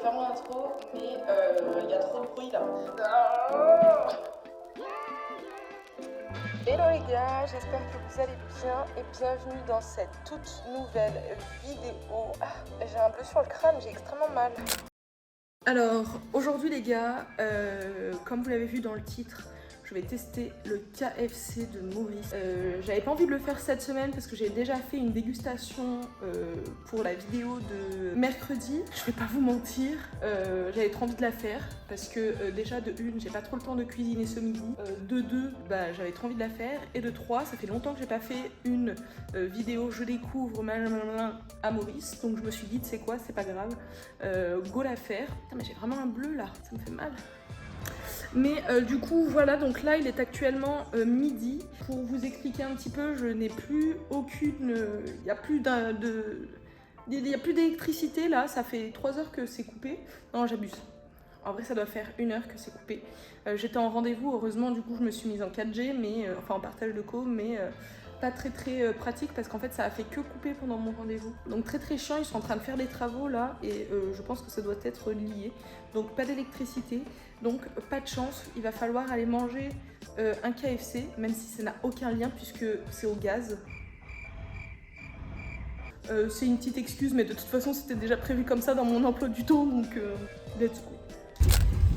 faire mon intro, mais il y a trop de bruit là. Hello les gars, j'espère que vous allez bien et bienvenue dans cette toute nouvelle vidéo. J'ai un bleu sur le crâne, j'ai extrêmement mal. Alors aujourd'hui les gars, comme vous l'avez vu dans le titre, je vais tester le KFC de Maurice. J'avais pas envie de le faire cette semaine parce que j'ai déjà fait une dégustation pour la vidéo de mercredi. Je vais pas vous mentir, j'avais trop envie de la faire parce que déjà de une, j'ai pas trop le temps de cuisiner ce midi. De deux, bah, j'avais trop envie de la faire. Et de trois, ça fait longtemps que j'ai pas fait une vidéo je découvre à Maurice. Donc je me suis dit, tu sais quoi, c'est pas grave, go la faire. Putain, mais j'ai vraiment un bleu là, ça me fait mal. Mais du coup voilà, donc là il est actuellement midi. Pour vous expliquer un petit peu, je n'ai plus aucune... Il n'y a plus d'électricité là, ça fait 3 heures que c'est coupé. Non, j'abuse. En vrai ça doit faire 1 heure que c'est coupé. J'étais en rendez-vous, heureusement du coup je me suis mise en 4G, mais enfin en partage de co, mais pas très pratique parce qu'en fait ça a fait que couper pendant mon rendez-vous. Donc très chiant, ils sont en train de faire des travaux là et je pense que ça doit être lié. Donc pas d'électricité, donc pas de chance, il va falloir aller manger un KFC, même si ça n'a aucun lien puisque c'est au gaz. C'est une petite excuse, mais de toute façon c'était déjà prévu comme ça dans mon emploi du temps, donc let's go.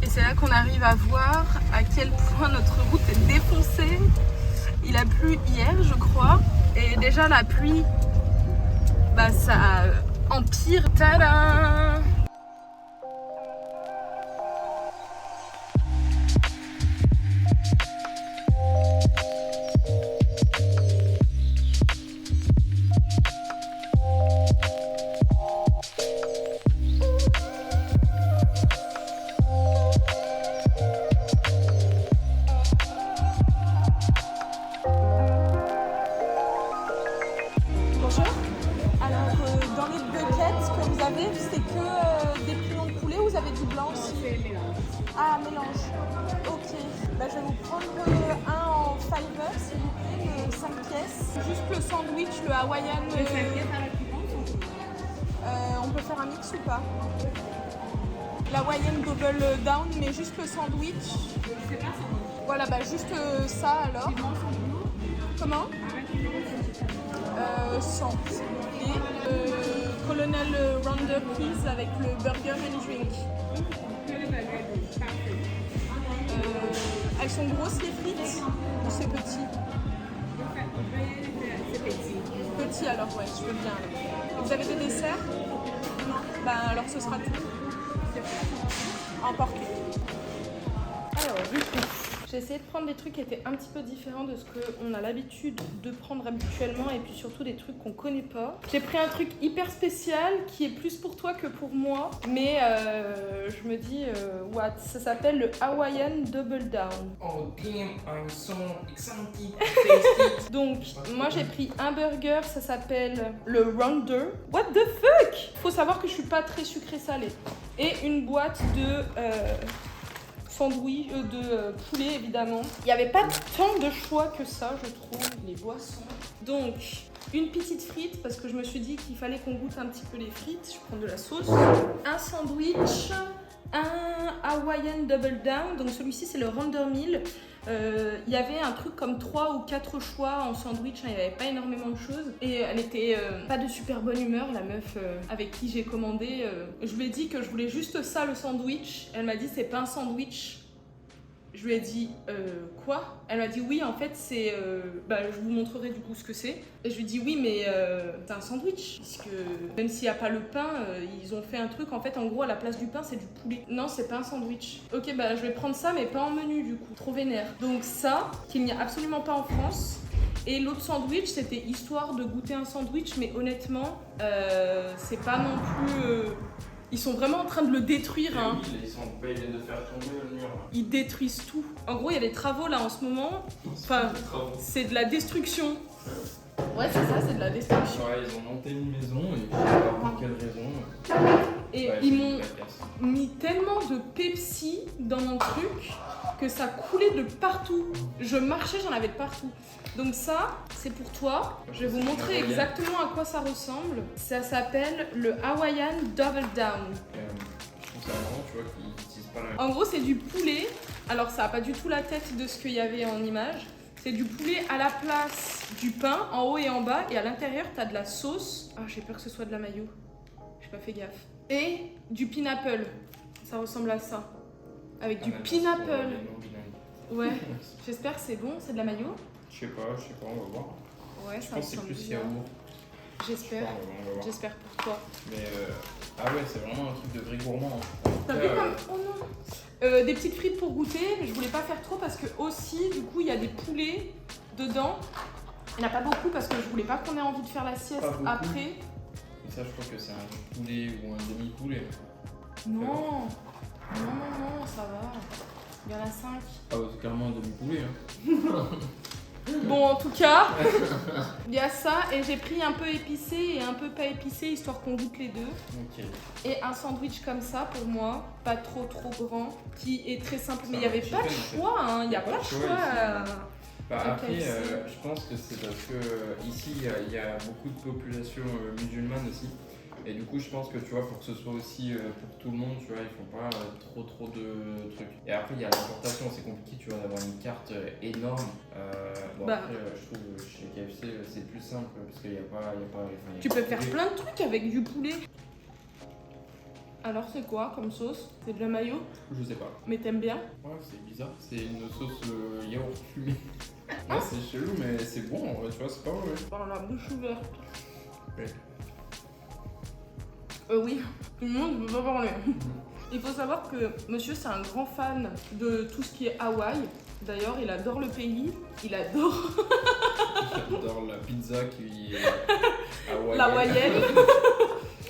Et c'est là qu'on arrive à voir à quel point notre route est défoncée. Il a plu hier, je crois, et déjà la pluie, bah ça empire. Tadam! C'est que des pilons de poulet ou vous avez du blanc aussi? C'est mélange. Ah, mélange. Ok. Bah, je vais vous prendre un en fiver, s'il vous plaît, le 5 pièces. Juste le sandwich, le hawaïan. Le 5 pièces avec du on peut faire un mix ou pas? L'hawaïan double down, mais juste le sandwich. C'est pas sandwich. Voilà, bah juste ça alors. Comment? 100, s'il vous plaît. Colonel Rounder Please avec le burger and drink. Elles sont grosses les frites ou c'est petit? C'est petit. Petit alors, ouais, je veux bien. Alors. Vous avez des desserts? Non. Bah alors ce sera tout. Emporté. Alors du coup, j'ai essayé de prendre des trucs qui étaient un petit peu différents de ce qu'on a l'habitude de prendre habituellement et puis surtout des trucs qu'on connaît pas. J'ai pris un truc hyper spécial qui est plus pour toi que pour moi, mais je me dis what? Ça s'appelle le Hawaiian Double Down. Oh damn, I'm so excited. Donc moi j'ai pris un burger, ça s'appelle le Rounder. What the fuck? Faut savoir que je suis pas très sucré salé. Et une boîte de sandwich de poulet évidemment. Il n'y avait pas tant de choix que ça, je trouve, les boissons. Donc, une petite frite parce que je me suis dit qu'il fallait qu'on goûte un petit peu les frites. Je prends de la sauce. Un sandwich, un Hawaiian Double Down. Donc celui-ci c'est le Rounder Meal. Il y avait un truc comme 3 ou 4 choix en sandwich, hein, il n'y avait pas énormément de choses et elle était pas de super bonne humeur, la meuf avec qui j'ai commandé. Je lui ai dit que je voulais juste ça le sandwich, elle m'a dit c'est pas un sandwich. Je lui ai dit quoi? Elle m'a dit oui en fait c'est je vous montrerai du coup ce que c'est. Et je lui ai dit oui mais c'est un sandwich puisque même s'il n'y a pas le pain ils ont fait un truc en fait en gros à la place du pain c'est du poulet. Non c'est pas un sandwich. Ok bah je vais prendre ça mais pas en menu du coup, trop vénère. Donc ça qu'il n'y a absolument pas en France. Et l'autre sandwich c'était histoire de goûter un sandwich mais honnêtement c'est pas non plus... Ils sont vraiment en train de le détruire. Hein. Ils sont pas obligés de faire tomber le mur. Ils détruisent tout. En gros, il y a des travaux là en ce moment. Enfin, c'est de la destruction. Ouais, c'est ça, c'est de la destruction. Ouais, ils ont monté une maison et je sais pas pour quelle raison. Et ouais, ils m'ont mis tellement de Pepsi dans mon truc que ça coulait de partout. Je marchais, j'en avais de partout. Donc ça, c'est pour toi. Je vais vous montrer exactement à quoi ça ressemble. Ça s'appelle le Hawaiian Double Down. Je pense ça marrant, tu vois, qu'ils n'utilisent pas la même. En gros, c'est du poulet. Alors, ça n'a pas du tout la tête de ce qu'il y avait en image. C'est du poulet à la place du pain, en haut et en bas. Et à l'intérieur, t'as de la sauce. Ah, j'ai peur que ce soit de la mayo. J'ai pas fait gaffe. Et du pineapple. Ça ressemble à ça. Avec du pineapple. Ouais, j'espère que c'est bon. C'est de la mayo? Je sais pas, on va voir. Ouais, Je ça pense que c'est ressemble plus bien. yaourt. J'espère. On va voir. J'espère pour toi. Mais ah ouais, c'est vraiment un truc de vrai gourmand. Hein. T'as vu comme... Oh non. Des petites frites pour goûter, mais je voulais pas faire trop parce que aussi, du coup, il y a des poulets dedans. Il n'y en a pas beaucoup parce que je voulais pas qu'on ait envie de faire la sieste Pas beaucoup. après. Et ça, je crois que c'est un poulet ou un demi-poulet. Non. Non, ça va. Il y en a 5. Ah ouais, c'est clairement un demi-poulet. Hein. Bon, en tout cas, il y a ça et j'ai pris un peu épicé et un peu pas épicé histoire qu'on goûte les deux. Ok. Et un sandwich comme ça pour moi, pas trop grand, qui est très simple. Mais il n'y Ça avait va, pas de chicken, en fait. choix, hein. Il n'y a pas de choix choix. ici. Bah Ok, après, c'est- je pense que c'est parce que ici il y a beaucoup de population musulmane aussi. Et du coup, je pense que tu vois, pour que ce soit aussi pour tout le monde, tu vois, ils font pas trop de trucs. Et après, il y a l'importation, c'est compliqué, tu vois, d'avoir une carte énorme. Bon, Bah. après, je trouve chez KFC, c'est plus simple parce qu'il n'y a pas. Tu peux faire plein de trucs avec du poulet. Alors c'est quoi comme sauce? C'est de la mayo? Je sais pas. Mais t'aimes bien? Ouais, c'est bizarre. C'est une sauce yaourt fumée. Ouais, c'est chelou, mais c'est bon en vrai, tu vois, c'est pas mauvais. Par la bouche ouverte. Ouais. Oui, tout le monde ne peut pas parler. Il faut savoir que monsieur c'est un grand fan de tout ce qui est Hawaï. D'ailleurs, il adore le pays. Il adore J'adore la pizza qui est hawaïenne. la hawaïenne.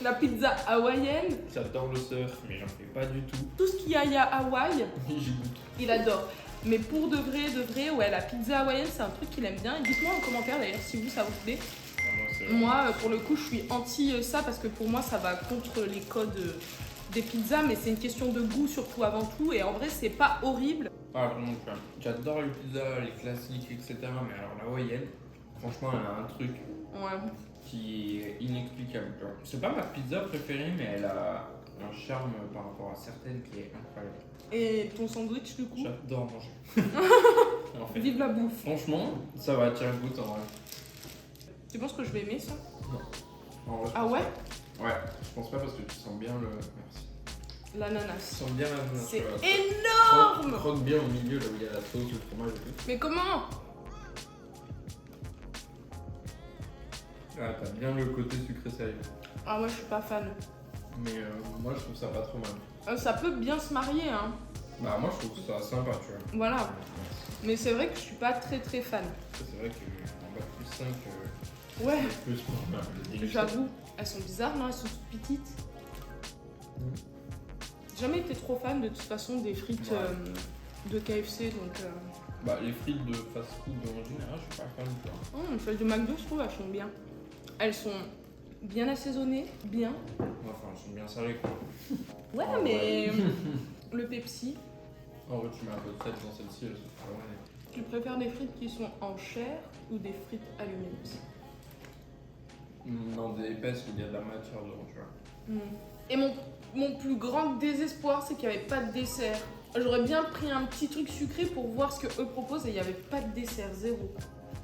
La pizza hawaïenne. J'adore le surf, mais j'en fais pas du tout. Tout ce qu'il y a à Hawaï, J'y goûte. il adore. Mais pour de vrai, ouais, la pizza hawaïenne, c'est un truc qu'il aime bien. Et dites-moi en commentaire d'ailleurs si vous, ça vous plaît. Moi, pour le coup, je suis anti ça parce que pour moi, ça va contre les codes des pizzas, mais c'est une question de goût surtout avant tout. Et en vrai, c'est pas horrible. Ah, vraiment, j'adore les pizzas, les classiques, etc. Mais alors la hawaïenne, franchement, elle a un truc Ouais. qui est inexplicable. tu vois. C'est pas ma pizza préférée, mais elle a un charme par rapport à certaines qui est incroyable. Et ton sandwich, du coup? J'adore manger. En fait, Vive la bouffe. franchement, ça va, tiens, goûte en vrai. Tu penses que je vais aimer ça? En vrai, je Ah pense ouais? pas. Ouais, je pense pas parce que tu sens bien le. Merci. Tu L'ananas. sens bien la C'est tu vois. énorme! Croque bien au milieu, là où il y a la sauce, le fromage et tout. Mais comment? Ah, t'as bien le côté sucré salé. Ah ouais, je suis pas fan. Mais moi, je trouve ça pas trop mal. Ça peut bien se marier, hein. Bah, moi, je trouve ça sympa, tu vois. Voilà. Mais c'est vrai que je suis pas très fan. C'est vrai qu'en bas de plus 5, Ouais, c'est plus pour le déguster. j'avoue. Elles sont bizarres, non? Elles sont toutes petites. J'ai jamais été trop fan de toute façon des frites Ouais. de KFC, donc... Bah, les frites de fast-food en général, je suis pas fan, tu vois. Celles de McDo, je trouve, elles sont bien. Elles sont bien assaisonnées, bien. Enfin, elles sont bien salées, quoi. Ouais, Ah, mais le Pepsi, En vrai, tu mets un peu de sel dans celle-ci, elles sont pas loin. tu préfères des frites qui sont en chair ou des frites allumées? Non, des épaisses où il y a de la matière dedans, tu vois. Et mon plus grand désespoir, c'est qu'il n'y avait pas de dessert. J'aurais bien pris un petit truc sucré pour voir ce que eux proposent et il n'y avait pas de dessert, zéro.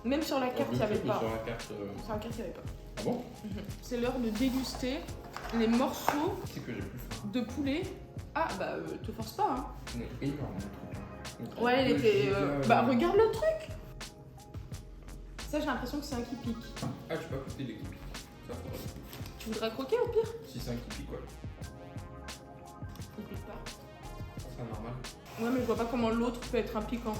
Même sur la carte, il n'y avait pas. Sur la carte. Sur la carte, il n'y avait pas. Ah bon? C'est l'heure de déguster les morceaux C'est que j'ai plus faim. de poulet. Ah bah te force pas hein. Mais énorme le truc. Hein. Ouais, il était. Giga, Bah regarde le truc. Ça j'ai l'impression que c'est un qui pique. Ah, tu peux pas coûter des qui piquent. Ça faudrait. Tu voudrais croquer au pire? Si c'est un qui pique, ouais. Il pique pas. C'est normal. Ouais mais je vois pas comment l'autre peut être un piquant.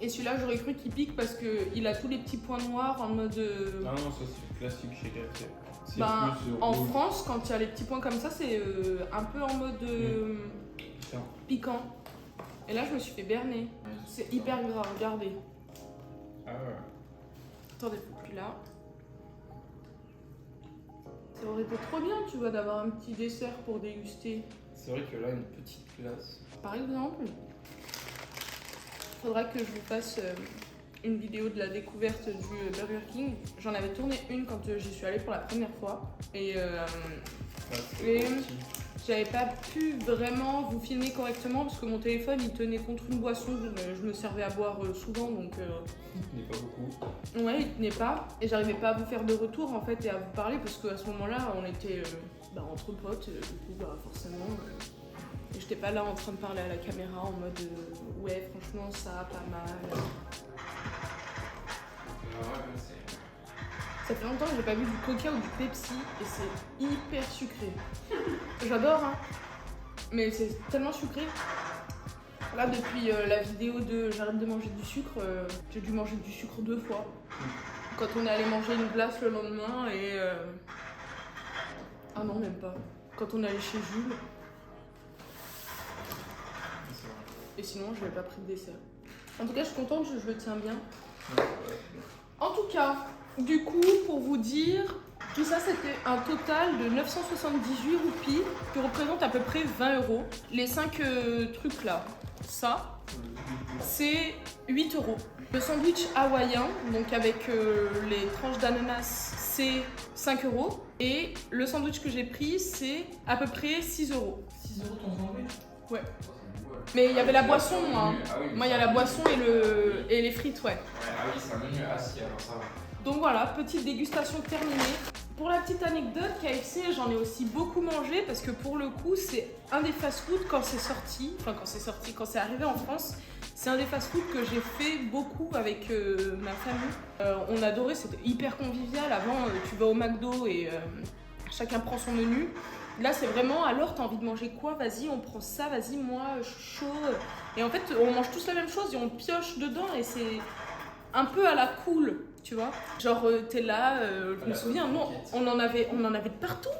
Et celui-là j'aurais cru qu'il pique parce qu'il a tous les petits points noirs en mode. Ah non, ça c'est classique chez KFC. C'est Ben, plus en rouge. France, quand il y a les petits points comme ça, c'est un peu en mode Tiens. piquant. Et là, je me suis fait berner. Ouais, C'est hyper gras, regardez. Ah ouais. Attendez, faut plus là. Ça aurait été trop bien, tu vois, d'avoir un petit dessert pour déguster. C'est vrai que là, une petite glace. Par exemple, faudra que je vous fasse une vidéo de la découverte du Burger King. J'en avais tourné une quand j'y suis allée pour la première fois. Et Ah, c'est Et- gentil. J'avais pas pu vraiment vous filmer correctement parce que mon téléphone il tenait contre une boisson, mais je me servais à boire souvent donc. Il n'est pas beaucoup. Ouais, il tenait pas et j'arrivais pas à vous faire de retour en fait et à vous parler parce qu'à ce moment-là on était entre potes, du coup forcément. Et j'étais pas là en train de parler à la caméra en mode ouais, franchement, ça pas mal. Ça fait longtemps que j'ai pas bu du coca ou du Pepsi et c'est hyper sucré. J'adore, hein, mais c'est tellement sucré. Là, depuis la vidéo de j'arrête de manger du sucre, j'ai dû manger du sucre 2 fois. Quand on est allé manger une glace le lendemain et. Ah non, même pas. Quand on est allé chez Jules. Et sinon, je n'avais pas pris de dessert. En tout cas, je suis contente, je le tiens bien. En tout cas, du coup, pour vous dire, tout ça, c'était un total de 978 roupies, qui représente à peu près 20 €. Les 5 trucs là, ça, c'est 8 €. Le sandwich hawaïen, donc avec les tranches d'ananas, c'est 5 €. Et le sandwich que j'ai pris, c'est à peu près 6 €. 6 € ton sandwich? Ouais. Mais il y avait la boisson, moi. Moi, il y a la boisson et les frites, ouais. Ah oui, c'est un menu assis, alors ça va. Donc voilà, petite dégustation terminée. Pour la petite anecdote, KFC, j'en ai aussi beaucoup mangé parce que pour le coup, c'est un des fast-food quand c'est sorti, quand c'est arrivé en France, c'est un des fast-food que j'ai fait beaucoup avec ma famille. On adorait, c'était hyper convivial. Avant, tu vas au McDo et chacun prend son menu. Là, c'est vraiment, alors, t'as envie de manger quoi? Vas-y, on prend ça, vas-y, moi, je suis chaud. Et en fait, on mange tous la même chose et on pioche dedans et c'est un peu à la cool, tu vois. Genre, t'es là, je me souviens, nous, on en avait de partout.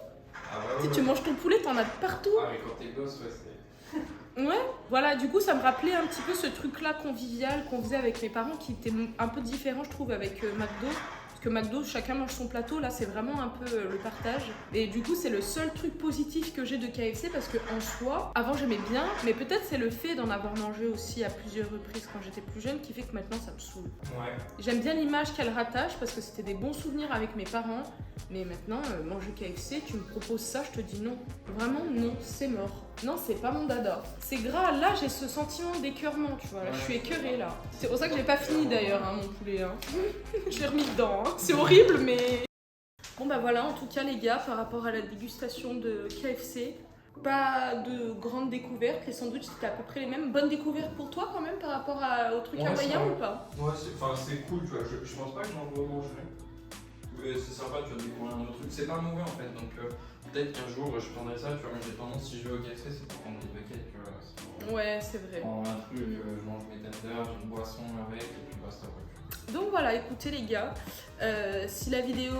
Ah bah Si tu manges ton poulet, t'en as de partout. Ah, mais quand t'es gosse, ouais, c'est. Ouais, voilà, du coup, ça me rappelait un petit peu ce truc-là convivial qu'on faisait avec mes parents qui était un peu différent, je trouve, avec McDo. Parce que McDo, chacun mange son plateau, là c'est vraiment un peu le partage. Et du coup, c'est le seul truc positif que j'ai de KFC parce que en soi, avant j'aimais bien, mais peut-être c'est le fait d'en avoir mangé aussi à plusieurs reprises quand j'étais plus jeune qui fait que maintenant ça me saoule. Ouais. J'aime bien l'image qu'elle rattache parce que c'était des bons souvenirs avec mes parents, mais maintenant, manger KFC, tu me proposes ça, je te dis non. Vraiment non, c'est mort. Non, c'est pas mon dada. C'est gras, là j'ai ce sentiment d'écœurement, tu vois, là je suis écœurée là. C'est pour ça que j'ai pas fini d'ailleurs, hein, mon poulet. Hein. Je l'ai remis dedans, hein. C'est horrible, mais... Bon bah voilà, en tout cas les gars, par rapport à la dégustation de KFC, pas de grandes découvertes, les sandwichs c'était à peu près les mêmes. Bonne découverte pour toi quand même par rapport au truc hawaïen ou pas? Ouais, c'est cool, tu vois, je pense pas que j'en remangerai. Mais c'est sympa, tu vas découvrir un autre truc. C'est pas mauvais en fait, donc peut-être qu'un jour je prendrai ça, tu vois, mais j'ai tendance, si je vais au KFC, c'est pour prendre des baguettes, tu vois. Ouais, c'est vrai. Je prends un truc, je mange mes tenders, j'ai une boisson avec, et puis basta, quoi. Donc voilà, écoutez les gars, si la vidéo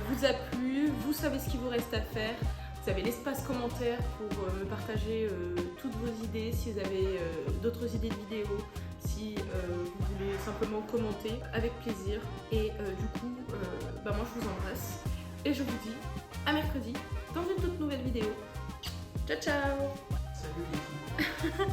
vous a plu, vous savez ce qu'il vous reste à faire. Vous avez l'espace commentaire pour me partager toutes vos idées, si vous avez d'autres idées de vidéos, si vous voulez simplement commenter, avec plaisir. Et du coup, moi je vous embrasse et je vous dis à mercredi dans une toute nouvelle vidéo. Ciao ciao. Salut les filles.